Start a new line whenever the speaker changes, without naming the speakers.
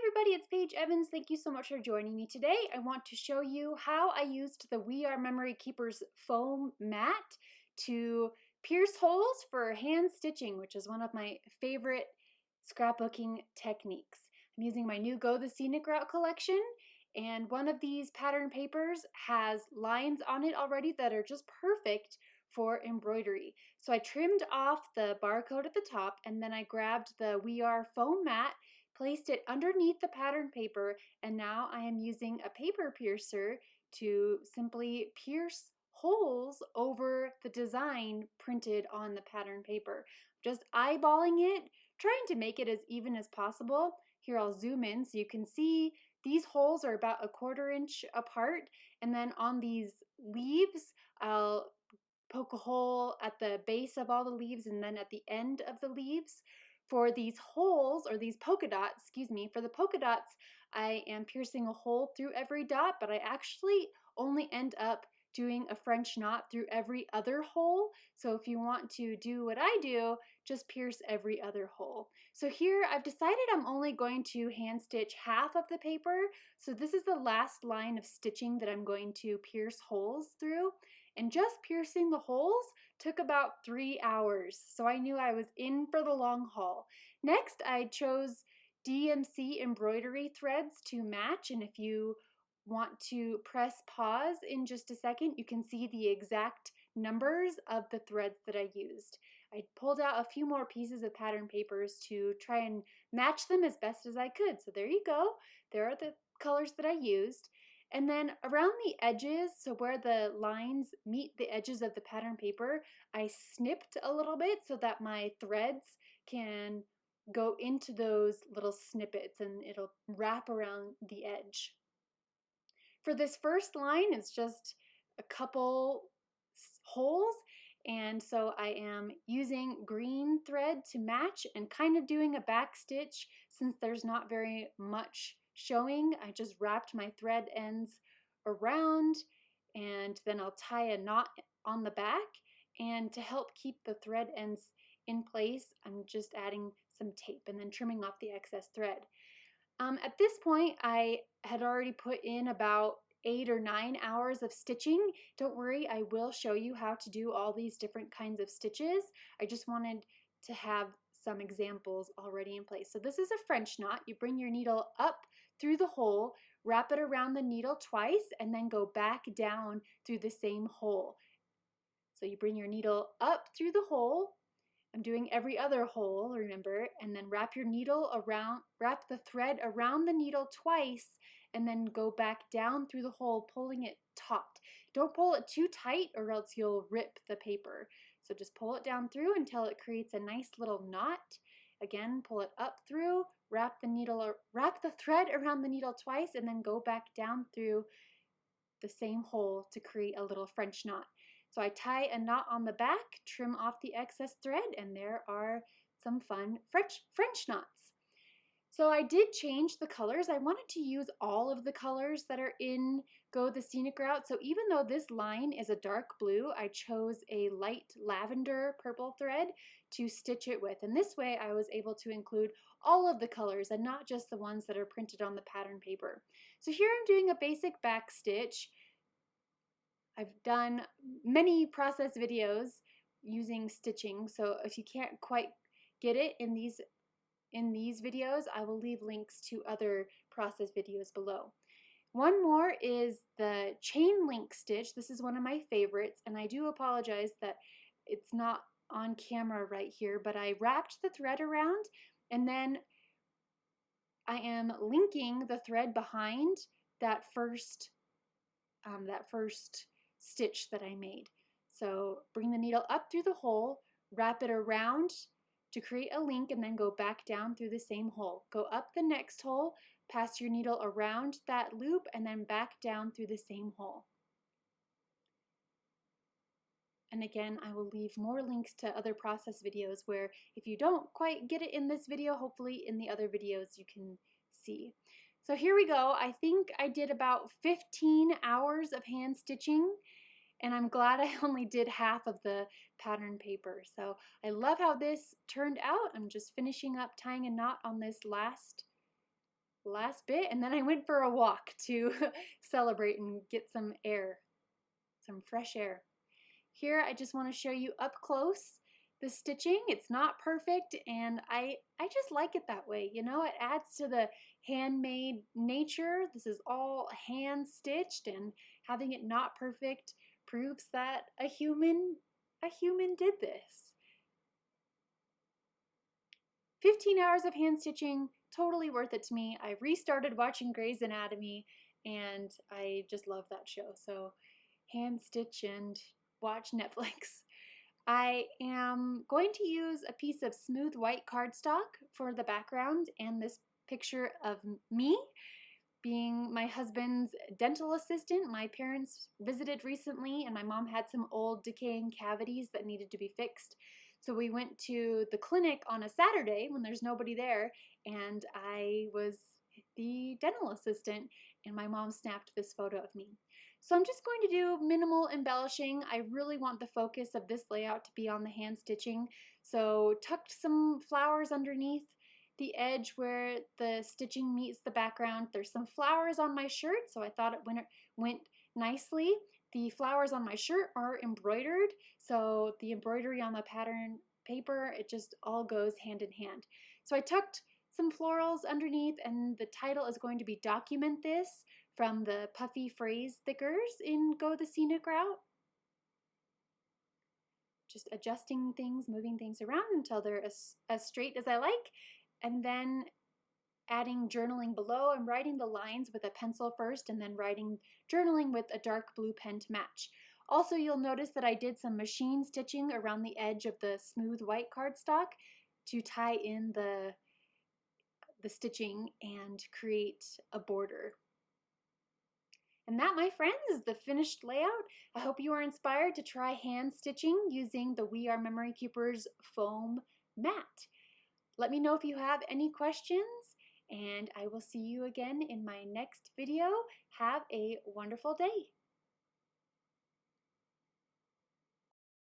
everybody, it's Paige Evans. Thank you so much for joining me today. I want to show you how I used the WeR Memory Keepers foam mat to pierce holes for hand stitching, which is one of my favorite scrapbooking techniques. I'm using my new Go the Scenic Route collection, and one of these pattern papers has lines on it already that are just perfect for embroidery. So I trimmed off the barcode at the top, and then I grabbed the WeR foam mat, placed it underneath the pattern paper, and now I am using a paper piercer to simply pierce holes over the design printed on the pattern paper. Just eyeballing it, trying to make it as even as possible. Here I'll zoom in so you can see these holes are about 1/4 inch apart, and then on these leaves I'll poke a hole at the base of all the leaves and then at the end of the leaves. For these holes, or these polka dots, excuse me, for the polka dots, I am piercing a hole through every dot, but I actually only end up doing a French knot through every other hole. So if you want to do what I do, just pierce every other hole. So here I've decided I'm only going to hand stitch half of the paper. So this is the last line of stitching that I'm going to pierce holes through. And just piercing the holes took about 3 hours, so I knew I was in for the long haul. Next, I chose DMC embroidery threads to match, and if you want to press pause in just a second, you can see the exact numbers of the threads that I used. I pulled out a few more pieces of pattern papers to try and match them as best as I could. So there you go. There are the colors that I used. And then around the edges, so where the lines meet the edges of the pattern paper, I snipped a little bit so that my threads can go into those little snippets and it'll wrap around the edge. For this first line, it's just a couple holes, and so I am using green thread to match and kind of doing a back stitch since there's not very much showing. I just wrapped my thread ends around, and then I'll tie a knot on the back, and to help keep the thread ends in place, I'm just adding some tape and then trimming off the excess thread. At this point, I had already put in about 8 or 9 hours of stitching. Don't worry, I will show you how to do all these different kinds of stitches. I just wanted to have some examples already in place. So this is a French knot. You bring your needle up through the hole, wrap it around the needle twice, and then go back down through the same hole. So you bring your needle up through the hole. I'm doing every other hole, remember, and then wrap the thread around the needle twice, and then go back down through the hole, pulling it taut. Don't pull it too tight or else you'll rip the paper. So just pull it down through until it creates a nice little knot. Again, pull it up through, wrap the thread around the needle twice, and then go back down through the same hole to create a little French knot. So I tie a knot on the back, trim off the excess thread, and there are some fun French knots. So I did change the colors. I wanted to use all of the colors that are in Go the Scenic Route. So even though this line is a dark blue, I chose a light lavender purple thread to stitch it with. And this way I was able to include all of the colors and not just the ones that are printed on the pattern paper. So here I'm doing a basic back stitch. I've done many process videos using stitching, so if you can't quite get it in these videos, I will leave links to other process videos below. One more is the chain link stitch. This is one of my favorites, and I do apologize that it's not on camera right here, but I wrapped the thread around, and then I am linking the thread behind that first stitch that I made. So bring the needle up through the hole, wrap it around to create a link, and then go back down through the same hole. Go up the next hole, pass your needle around that loop, and then back down through the same hole. And again, I will leave more links to other process videos where if you don't quite get it in this video, hopefully in the other videos you can see. So here we go. I think I did about 15 hours of hand stitching, and I'm glad I only did half of the pattern paper. So I love how this turned out. I'm just finishing up tying a knot on this last last bit, and then I went for a walk to celebrate and get some air, some fresh air. Here I just want to show you up close the stitching. It's not perfect, and I just like it that way. You know, it adds to the handmade nature. This is all hand stitched, and having it not perfect proves that a human did this. 15 hours of hand stitching, totally worth it to me. I restarted watching Grey's Anatomy, and I just love that show. So hand stitch and watch Netflix. I am going to use a piece of smooth white cardstock for the background and this picture of me being my husband's dental assistant. My parents visited recently and my mom had some old decaying cavities that needed to be fixed. So we went to the clinic on a Saturday when there's nobody there, and I was the dental assistant, and my mom snapped this photo of me. So I'm just going to do minimal embellishing. I really want the focus of this layout to be on the hand stitching. So tucked some flowers underneath the edge where the stitching meets the background. There's some flowers on my shirt, so I thought it went nicely. The flowers on my shirt are embroidered, so the embroidery on the pattern paper, it just all goes hand in hand. So I tucked some florals underneath, and the title is going to be Document This from the puffy phrase thickers in Go the Scenic Route. Just adjusting things, moving things around until they're as straight as I like, and then adding journaling below. I'm writing the lines with a pencil first and then journaling with a dark blue pen to match. Also, you'll notice that I did some machine stitching around the edge of the smooth white cardstock to tie in the stitching and create a border. And that, my friends, is the finished layout. I hope you are inspired to try hand stitching using the WeR Memory Keepers foam mat. Let me know if you have any questions, and I will see you again in my next video. Have a wonderful day.